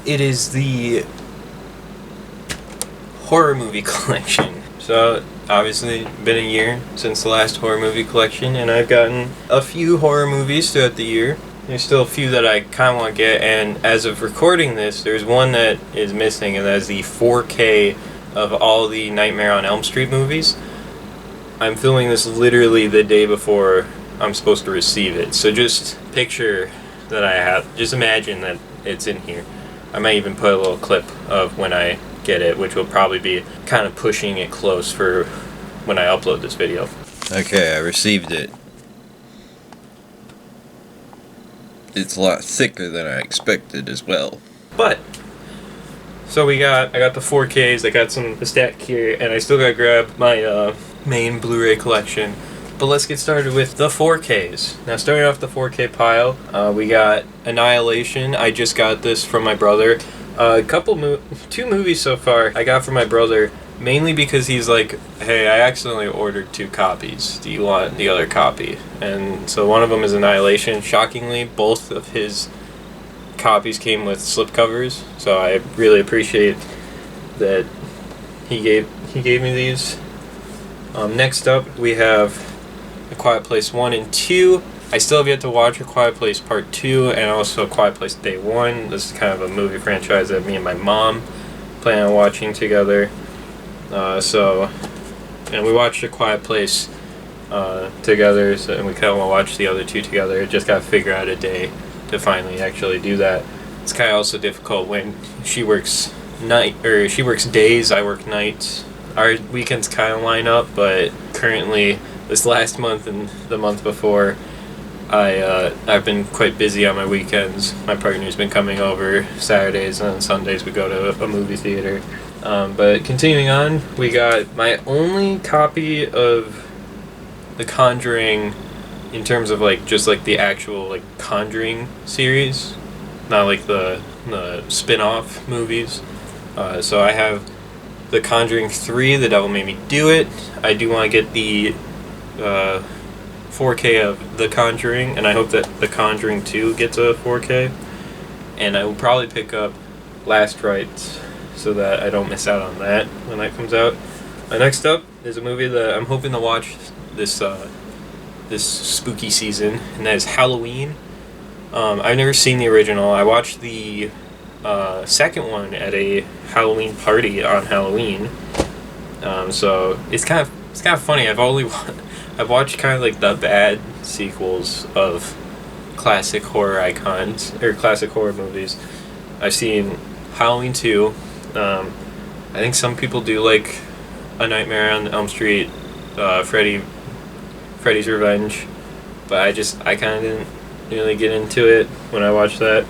it is the horror movie collection. So, obviously, been a year since the last horror movie collection, and I've gotten a few horror movies throughout the year. There's still a few that I kind of want to get, and as of recording this, there's one that is missing, and that is the 4K of all the Nightmare on Elm Street movies. I'm filming this literally the day before I'm supposed to receive it, so just picture that I have, just imagine that it's in here. I might even put a little clip of when I get it, which will probably be kind of pushing it close for when I upload this video. Okay, I received it. It's a lot thicker than I expected as well. But, so I got the 4Ks, I got some stack here, and I still gotta grab my main Blu-ray collection. But let's get started with the 4Ks. Now, starting off the 4K pile, we got Annihilation. I just got this from my brother. Two movies so far I got from my brother, mainly because he's like, hey, I accidentally ordered 2 copies. Do you want the other copy? And so one of them is Annihilation. Shockingly, both of his copies came with slipcovers, so I really appreciate that he gave me these. Next up, we have A Quiet Place 1 and 2. I still have yet to watch A Quiet Place Part 2 and also A Quiet Place Day 1. This is kind of a movie franchise that me and my mom plan on watching together. And we watched A Quiet Place together, and we kind of want to watch the other 2 together. Just got to figure out a day to finally actually do that. It's kind of also difficult when she works she works days, I work nights. Our weekends kind of line up, but currently this last month and the month before, I've been quite busy on my weekends. My partner's been coming over Saturdays, and on Sundays we go to a movie theater. But continuing on, we got my only copy of The Conjuring in terms of just the actual Conjuring series, not like the spin-off movies. So I have The Conjuring 3, The Devil Made Me Do It. I do want to get the 4K of The Conjuring, and I hope that The Conjuring 2 gets a 4K. And I will probably pick up Last Rites so that I don't miss out on that when that comes out. Next up is a movie that I'm hoping to watch this spooky season, and that is Halloween. I've never seen the original. I watched the second one at a Halloween party on Halloween. So it's kind of funny. I've watched kind of the bad sequels of classic horror icons or classic horror movies. I've seen Halloween 2. I think some people do like A Nightmare on Elm Street, Freddy's Revenge, but I kind of didn't really get into it when I watched that.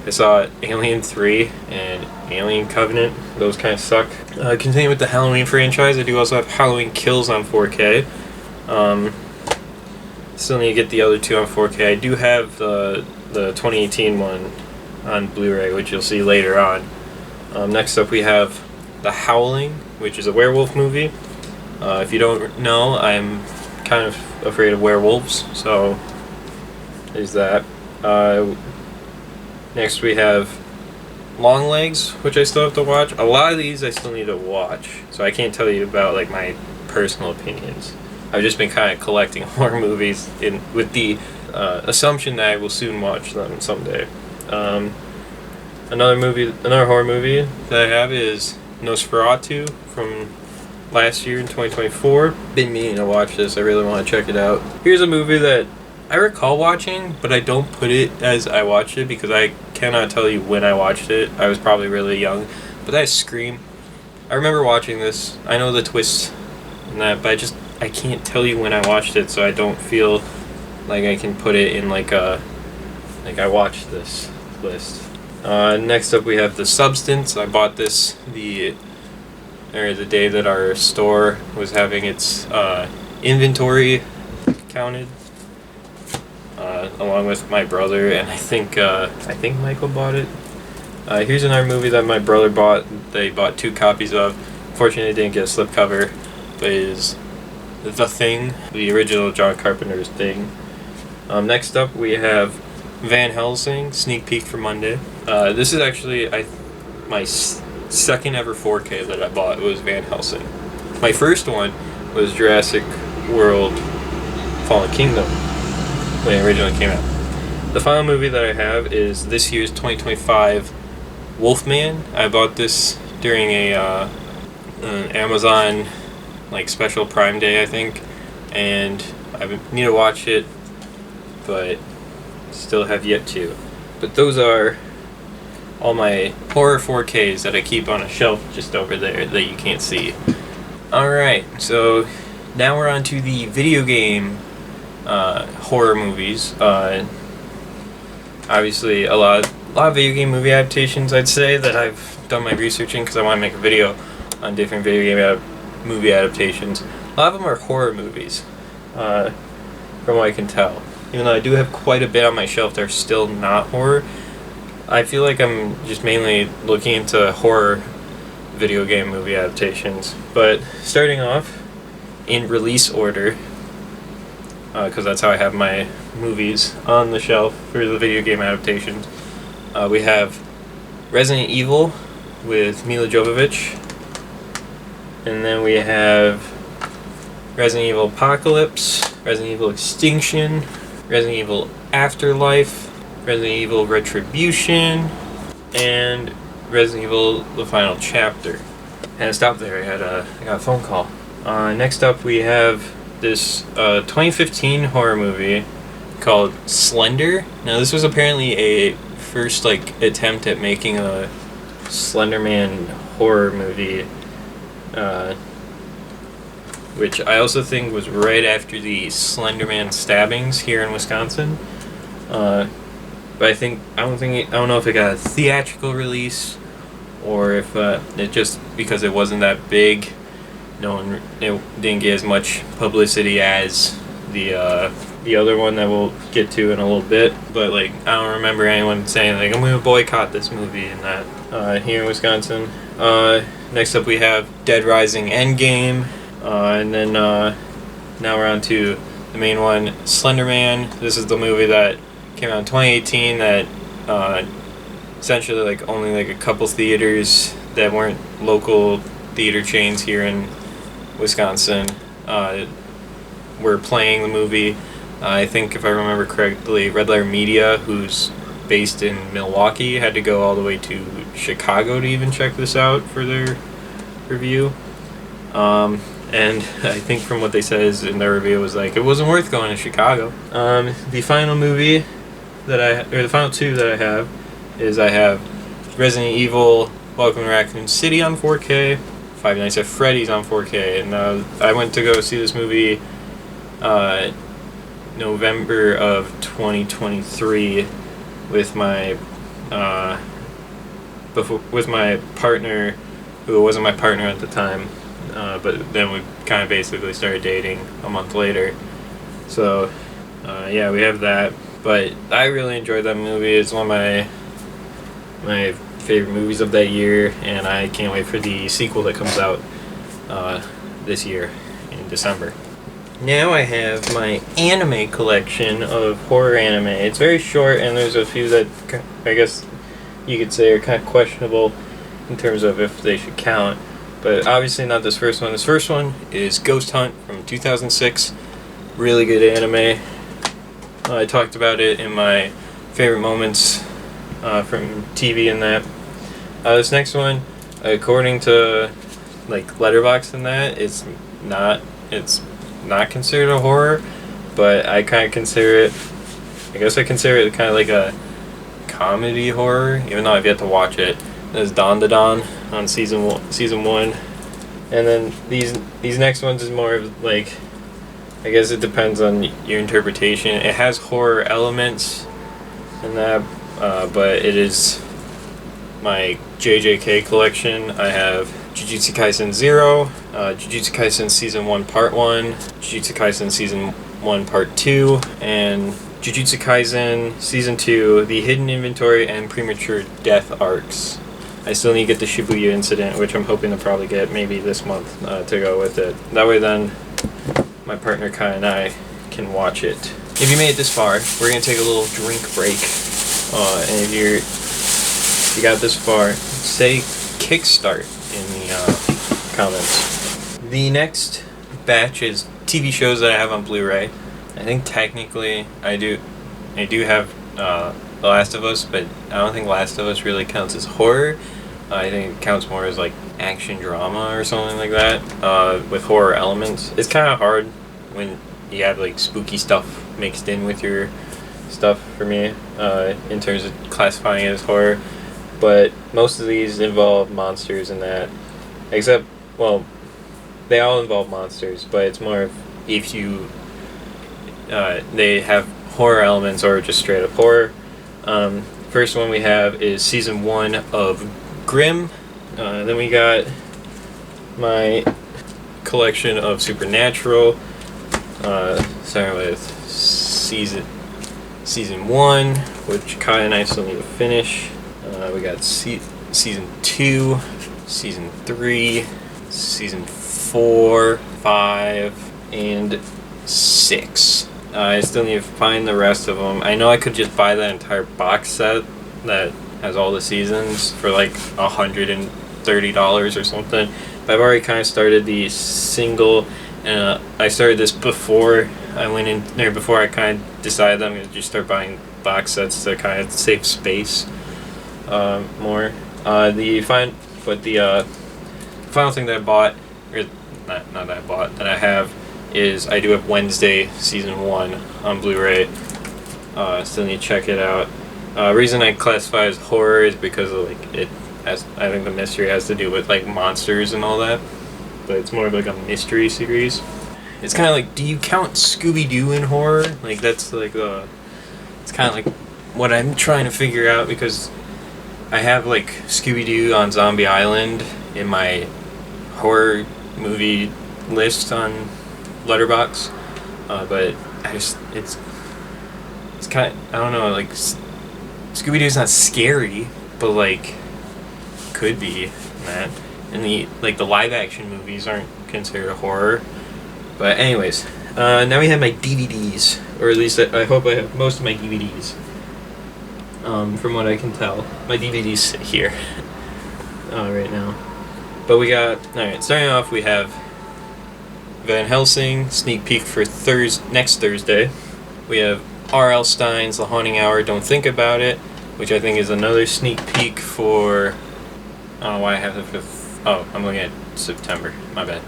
I saw Alien 3 and Alien Covenant. Those kind of suck. Continuing with the Halloween franchise, I do also have Halloween Kills on 4K. Still need to get the other 2 on 4K. I do have the 2018 one on Blu-ray, which you'll see later on. Next up we have The Howling, which is a werewolf movie. If you don't know, I'm kind of afraid of werewolves, so there's that. Next we have Longlegs, which I still have to watch. A lot of these I still need to watch, so I can't tell you about my personal opinions. I've just been kind of collecting horror movies with the assumption that I will soon watch them someday. Another horror movie that I have is Nosferatu from last year in 2024. Been meaning to watch this. I really want to check it out. Here's a movie that I recall watching, but I don't put it as I watched it because I cannot tell you when I watched it. I was probably really young. But that is Scream. I remember watching this. I know the twists and that, but I can't tell you when I watched it, so I don't feel like I can put it in I watched this list. Next up we have The Substance. I bought this the day that our store was having its inventory counted, along with my brother, and I think Michael bought it. Here's another movie that my brother bought. They bought 2 copies of. Fortunately, I didn't get a slipcover, but it is The Thing, the original John Carpenter's Thing. Next up, we have Van Helsing, sneak peek for Monday. This is actually, I my second ever 4K that I bought was Van Helsing. My first one was Jurassic World Fallen Kingdom when it originally came out. The final movie that I have is this year's 2025 Wolfman. I bought this during an Amazon like special Prime Day, I think, and I need to watch it, but still have yet to. But those are all my horror 4Ks that I keep on a shelf just over there that you can't see. Alright, so now we're on to the video game horror movies. Obviously a lot of video game movie adaptations, I'd say, that I've done my research in because I want to make a video on different video game movie adaptations. A lot of them are horror movies, from what I can tell. Even though I do have quite a bit on my shelf, they're still not horror. I feel like I'm just mainly looking into horror video game movie adaptations. But starting off in release order, because that's how I have my movies on the shelf for the video game adaptations, we have Resident Evil with Mila Jovovich, and then we have Resident Evil Apocalypse, Resident Evil Extinction, Resident Evil Afterlife, Resident Evil Retribution, and Resident Evil The Final Chapter. And I stopped there, I got a phone call. Next up we have this 2015 horror movie called Slender. Now this was apparently a first attempt at making a Slender Man horror movie, which I also think was right after the Slender Man stabbings here in Wisconsin. But I don't know if it got a theatrical release or if it just, because it wasn't that big, it didn't get as much publicity as the other one that we'll get to in a little bit. But I don't remember anyone saying I'm gonna boycott this movie and that here in Wisconsin. Next up we have Dead Rising Endgame, and then now we're on to the main one, Slender Man. This is the movie that came out in 2018 that essentially only a couple theaters that weren't local theater chains here in Wisconsin were playing the movie. I think, if I remember correctly, Red Letter Media, who's based in Milwaukee, had to go all the way to Chicago to even check this out for their review. And I think from what they said in their review was it wasn't worth going to Chicago. The final movie the final two that I have is I have Resident Evil Welcome to Raccoon City on 4K, Five Nights at Freddy's on 4K, and I went to go see this movie November of 2023 with my partner, who wasn't my partner at the time, but then we kind of basically started dating a month later. So yeah, we have that. But I really enjoyed that movie. It's one of my favorite movies of that year, and I can't wait for the sequel that comes out this year in December. Now I have my anime collection of horror anime. It's very short, and there's a few that I guess you could say are kind of questionable in terms of if they should count. But obviously not this first one. This first one is Ghost Hunt from 2006. Really good anime. I talked about it in my favorite moments from TV and that. This next one, according to Letterboxd and that, it's not considered a horror, but I kind of consider it. I guess I consider it kind of like a comedy horror, even though I've yet to watch it. There's Dawn to Dawn on season 1, and then these next ones is more of I guess it depends on your interpretation. It has horror elements in that, but it is my JJK collection. I have Jujutsu Kaisen 0, Jujutsu Kaisen Season 1 Part 1, Jujutsu Kaisen Season 1 Part 2, and Jujutsu Kaisen Season 2, the Hidden Inventory and Premature Death arcs. I still need to get the Shibuya Incident, which I'm hoping to probably get maybe this month to go with it. That way then my partner Kai and I can watch it. If you made it this far, we're going to take a little drink break. And if you got this far, say kickstart in the comments. The next batch is TV shows that I have on Blu-ray. I think technically I do have The Last of Us, but I don't think Last of Us really counts as horror. I think it counts more as like action drama or something like that, with horror elements. It's kind of hard when you have like spooky stuff mixed in with your stuff for me, in terms of classifying it as horror. But most of these involve monsters and that, except, well, they all involve monsters, but it's more of if you, they have horror elements or just straight up horror. First one we have is season 1 of Grimm. Then we got my collection of Supernatural, starting with season 1, which Kai and I still need to finish. We got season 2, season 3, season 4, 5, and 6. I still need to find the rest of them. I know I could just buy that entire box set that has all the seasons for like $130 or something. But I've already kind of started the single, and I started this before I went in there, before I kind of decided that I'm going to just start buying box sets to kind of save space more. The final thing that I bought, or not that I bought, that I have, is I do have Wednesday season 1 on Blu-ray. Still need to check it out. Reason I classify as horror is because of like I think the mystery has to do with like monsters and all that, but it's more of like a mystery series. It's kind of like, do you count Scooby-Doo in horror? Like that's like it's kind of like what I'm trying to figure out, because I have like Scooby-Doo on Zombie Island in my horror movie list on Letterboxd, but it's kind of, I don't know, like Scooby-Doo's not scary, but like could be that, and the live action movies aren't considered horror. But anyways, now we have my DVDs, or at least I hope I have most of my DVDs. From what I can tell, my DVDs sit here right now. But we got, alright, starting off we have Van Helsing, sneak peek for next Thursday. We have R.L. Stine's The Haunting Hour, Don't Think About It, which I think is another sneak peek for, I don't know why I have the 5th, oh, I'm looking at September, my bad.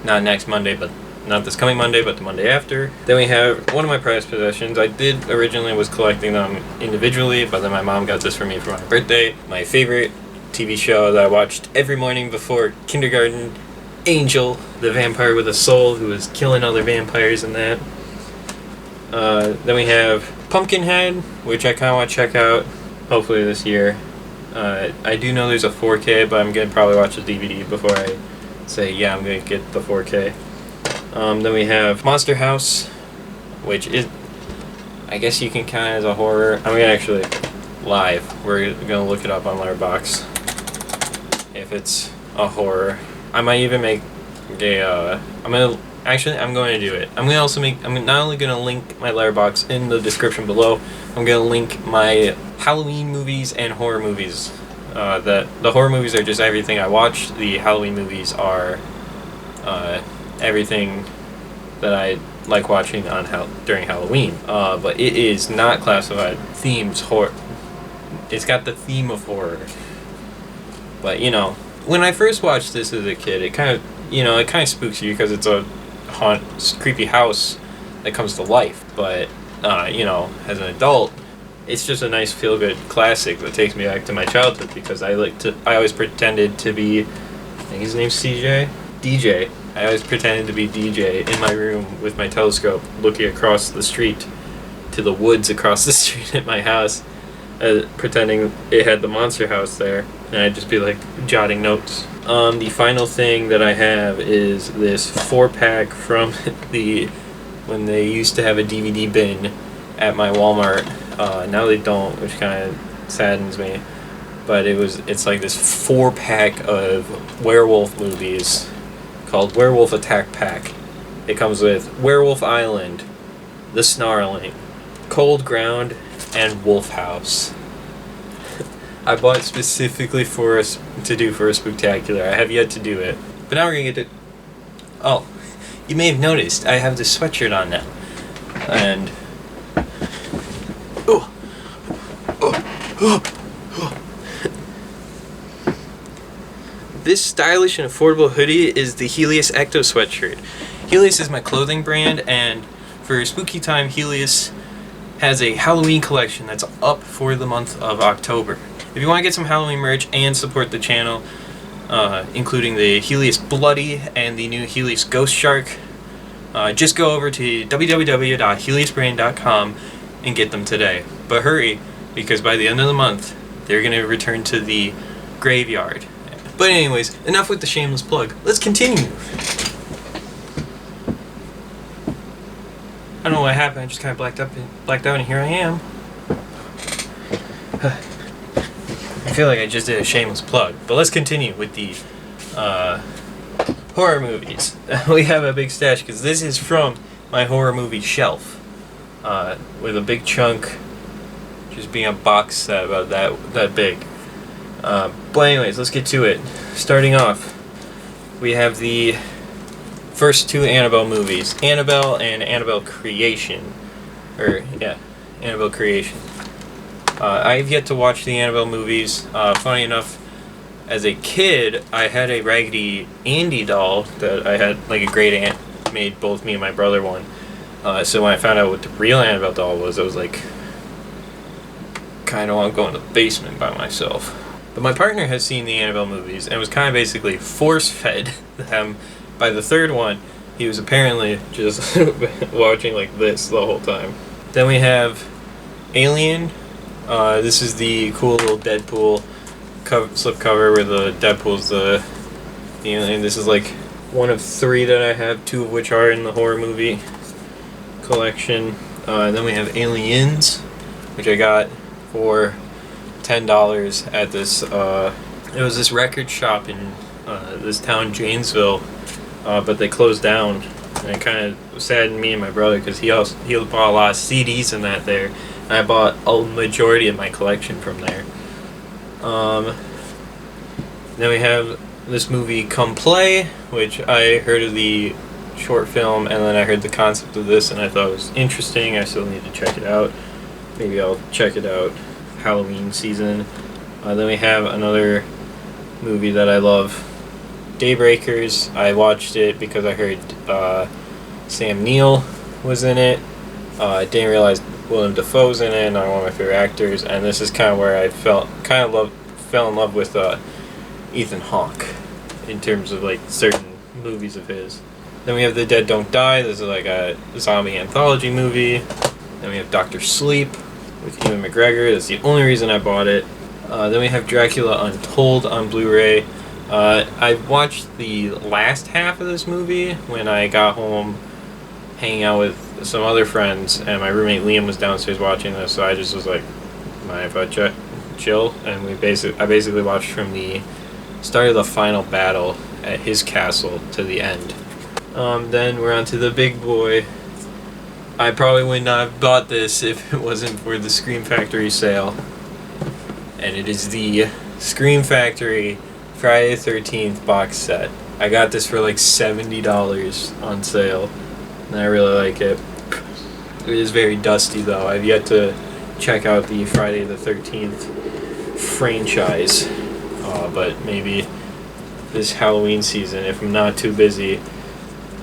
Not next Monday, but not this coming Monday, but the Monday after. Then we have one of my prized possessions. I did originally was collecting them individually, but then my mom got this for me for my birthday. My favorite TV show that I watched every morning before kindergarten, Angel, the vampire with a soul who was killing other vampires and that. Then we have Pumpkinhead, which I kind of want to check out, hopefully this year. I do know there's a 4K, but I'm going to probably watch the DVD before I say, yeah, I'm going to get the 4K. Then we have Monster House, which is, I guess you can count it as a horror. I'm going to actually, live, we're going to look it up on Letterboxd if it's a horror. I might even make a, I'm going to do it. I'm not only going to link my Letterboxd in the description below, I'm going to link my Halloween movies and horror movies. The horror movies are just everything I watched. The Halloween movies are everything that I like watching on during Halloween. But it is not classified themes horror. It's got the theme of horror. But you know, when I first watched this as a kid, it kind of spooks you because it's a creepy house that comes to life. But as an adult, it's just a nice feel-good classic that takes me back to my childhood, because I always pretended to be, I think his name's DJ. I always pretended to be DJ in my room with my telescope, looking across the street to the woods across the street at my house, pretending it had the monster house there, and I'd just be like jotting notes. The final thing that I have is this 4-pack from when they used to have a DVD bin at my Walmart. Now they don't, which kind of saddens me. But it's like this 4-pack of werewolf movies called Werewolf Attack Pack. It comes with Werewolf Island, The Snarling, Cold Ground, and Wolf House. I bought specifically for us to do for a Spooktacular. I have yet to do it. But now we're gonna get to... Oh, you may have noticed I have this sweatshirt on now. And... Oh! This stylish and affordable hoodie is the Heleus Ecto sweatshirt. Heleus is my clothing brand, and for spooky time, Heleus has a Halloween collection that's up for the month of October. If you want to get some Halloween merch and support the channel, including the Heleus Bloody and the new Heleus Ghost Shark, just go over to www.heleusbrand.com and get them today. But hurry, because by the end of the month, they're going to return to the graveyard. But anyways, enough with the shameless plug. Let's continue. I don't know what happened. I just kind of blacked out, and here I am. I feel like I just did a shameless plug. But let's continue with the horror movies. We have a big stash because this is from my horror movie shelf, with a big chunk just being a box set about that big. But anyways, let's get to it. Starting off, we have the first two Annabelle movies, Annabelle and Annabelle Creation. Annabelle Creation. I've yet to watch the Annabelle movies. Funny enough, as a kid, I had a Raggedy Andy doll that I had, like, a great aunt made both me and my brother one. So when I found out what the real Annabelle doll was, I was like, kind of want to go in the basement by myself. But my partner has seen the Annabelle movies and was kind of basically force-fed them. By the third one, he was apparently just watching like this the whole time. Then we have Alien. This is the cool little Deadpool slipcover where the Deadpool's the alien. This is like one of three that I have, two of which are in the horror movie collection. And then we have Aliens, which I got for $10 at this, it was this record shop in this town, Janesville, but they closed down, and it kind of saddened me and my brother because he bought a lot of CDs and that there, and I bought a majority of my collection from there. Then we have this movie Come Play, which I heard of the short film, and then I heard the concept of this and I thought it was interesting. I still need to check it out. Maybe I'll check it out Halloween season. Then we have another movie that I love, Daybreakers. I watched it because I heard Sam Neill was in it. I didn't realize Willem Dafoe's in it, and I'm one of my favorite actors. And this is kind of where I fell in love with Ethan Hawke in terms of like certain movies of his. Then we have The Dead Don't Die. This is like a zombie anthology movie. Then we have Dr. Sleep with Ewan McGregor. That's the only reason I bought it. Then we have Dracula Untold on Blu-ray. I watched the last half of this movie when I got home hanging out with some other friends, and my roommate Liam was downstairs watching this, so I just was like, mind if I chill? And I basically watched from the start of the final battle at his castle to the end. Then we're on to the big boy. I probably would not have bought this if it wasn't for the Scream Factory sale. And it is the Scream Factory Friday the 13th box set. I got this for like $70 on sale, and I really like it. It is very dusty though. I've yet to check out the Friday the 13th franchise, but maybe this Halloween season, if I'm not too busy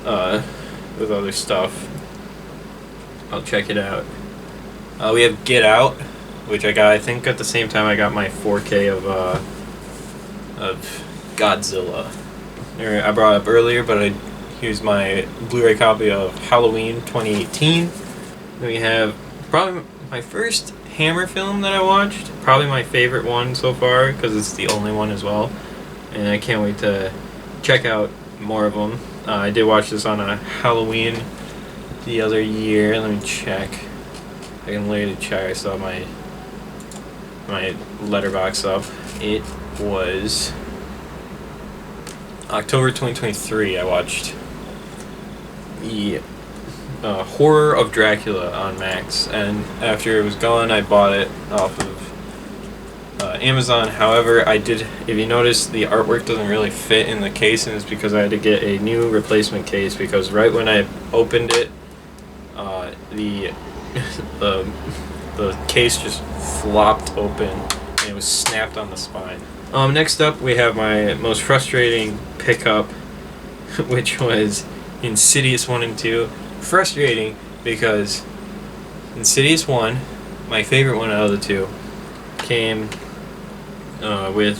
with other stuff, I'll check it out. We have Get Out, which I got, I think, at the same time I got my 4K of Godzilla. I brought it up earlier, but here's my Blu-ray copy of Halloween 2018. Then we have probably my first Hammer film that I watched. Probably my favorite one so far, because it's the only one as well. And I can't wait to check out more of them. I did watch this on a Halloween the other year. Let me check. I can later check. I saw my letterbox up. It was October 2023. I watched the Horror of Dracula on Max, and after it was gone, I bought it off of Amazon. However, if you notice, the artwork doesn't really fit in the case, and it's because I had to get a new replacement case, because right when I opened it, the the case just flopped open and it was snapped on the spine. Next up, we have my most frustrating pickup, which was Insidious 1 and 2. Frustrating because Insidious 1, my favorite one out of the two, came with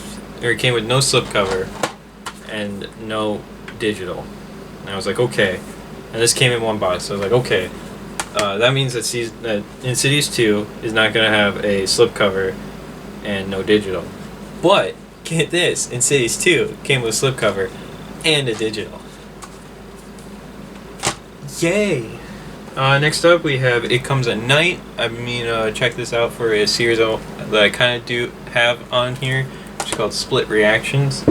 no slipcover and no digital. And I was like, okay. And this came in one box, so I was like, okay. That means that Insidious 2 is not going to have a slipcover and no digital. But, get this, Insidious 2 came with a slipcover and a digital. Yay! Next up, we have It Comes at Night. Check this out for a series that I kind of do have on here, which is called Split Reactions.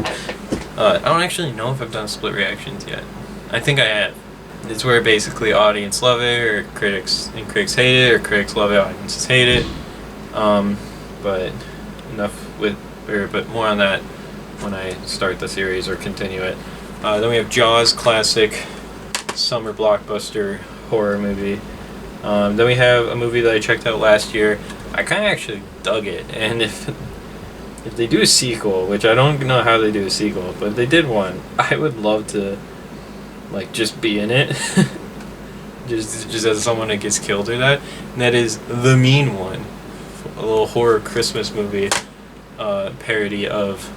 I don't actually know if I've done Split Reactions yet. I think I have. It's where basically audience love it, or critics hate it, or critics love it, audiences hate it. But but more on that when I start the series or continue it. Then we have Jaws, classic summer blockbuster horror movie. Then we have a movie that I checked out last year. I kind of actually dug it, and if they do a sequel, which I don't know how they do a sequel, but if they did one, I would love to just be in it. just as someone that gets killed or that. And that is The Mean One, a little horror Christmas movie parody of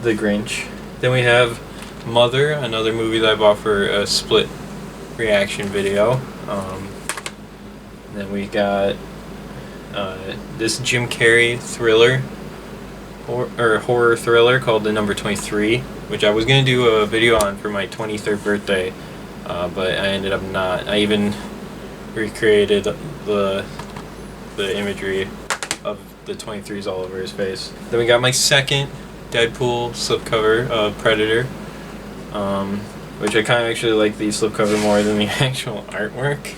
The Grinch. Then we have Mother, another movie that I bought for a split reaction video. Then we got this Jim Carrey thriller or horror thriller called The Number 23, which I was going to do a video on for my 23rd birthday, but I ended up not. I even recreated the imagery of the 23s all over his face. Then we got my second Deadpool slipcover, Predator, which I kind of actually like the slipcover more than the actual artwork.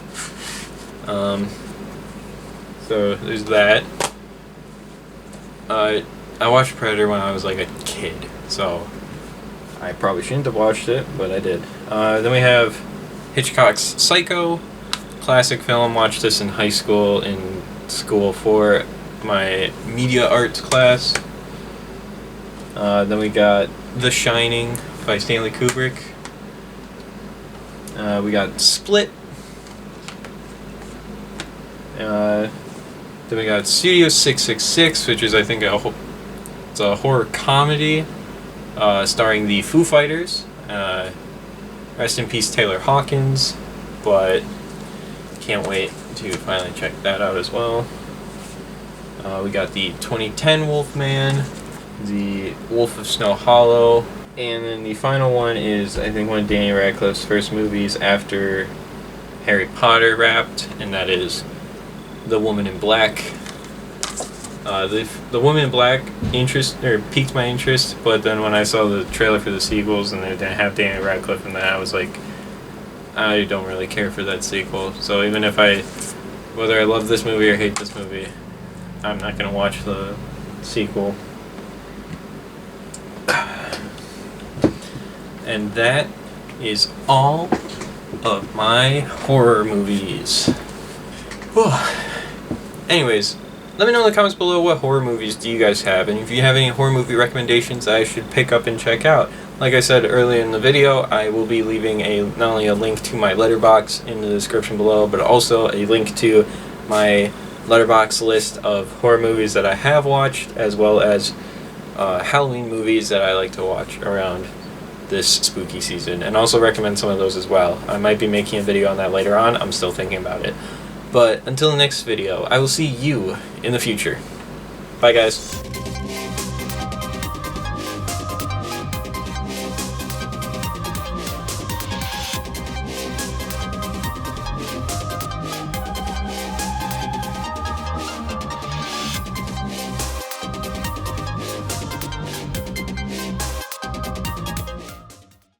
So there's that. I watched Predator when I was like a kid, so I probably shouldn't have watched it, but I did. Then we have Hitchcock's Psycho, classic film. Watched this in high school, for my media arts class. Then we got The Shining by Stanley Kubrick. We got Split. Then we got Studio 666, which is I think it's a horror comedy starring the Foo Fighters. Rest in peace Taylor Hawkins, but can't wait to finally check that out as well. We got the 2010 Wolfman, the Wolf of Snow Hollow, and then the final one is I think one of Danny Radcliffe's first movies after Harry Potter wrapped, and that is The Woman in Black. The Woman in Black piqued my interest, but then when I saw the trailer for the sequels and they didn't have Danny Radcliffe in that, I was like, I don't really care for that sequel. So even if whether I love this movie or hate this movie, I'm not gonna watch the sequel. And that is all of my horror movies. Whew. Anyways, let me know in the comments below what horror movies do you guys have, and if you have any horror movie recommendations I should pick up and check out. Like I said earlier in the video, I will be leaving not only a link to my Letterboxd in the description below, but also a link to my Letterboxd list of horror movies that I have watched, as well as Halloween movies that I like to watch around this spooky season, and also recommend some of those as well. I might be making a video on that later on. I'm still thinking about it. But until the next video, I will see you in the future. Bye, guys.